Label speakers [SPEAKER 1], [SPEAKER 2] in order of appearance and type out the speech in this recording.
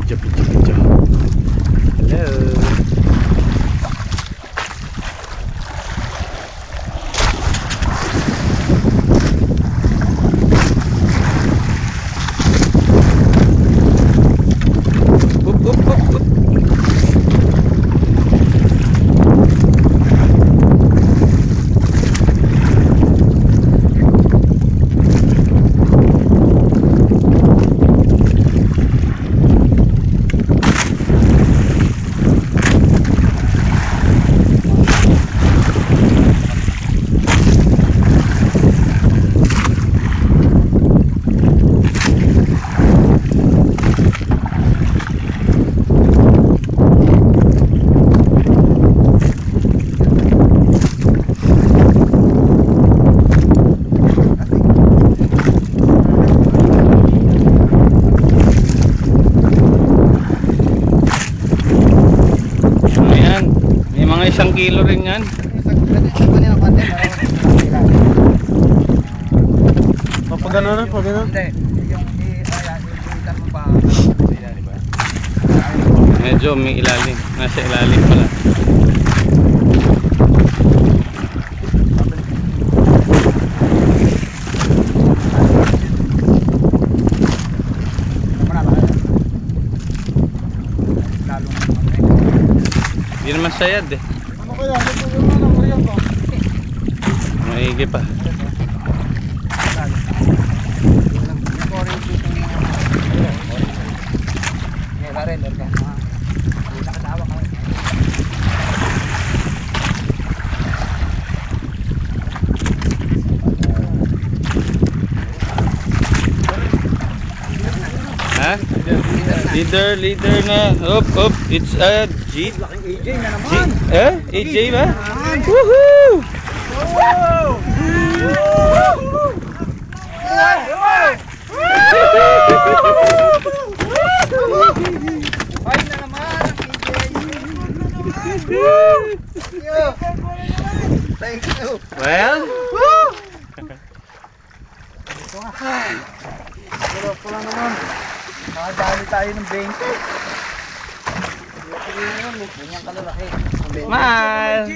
[SPEAKER 1] Pidyo. Hello. Isang kilo rin yan. Pag gano'n? Hindi. Medyo may ilalim. Nasa ilalim pala. Hindi naman sayad eh. Maigi pa. Ha? Leader na. Up. It's a G. AJ na naman. AJ ba? Woohoo! Wow! Ay na naman Thank you. Well, ito lang naman. Nakadali tayo ng 20. Ganyan kalalaki. Mahal.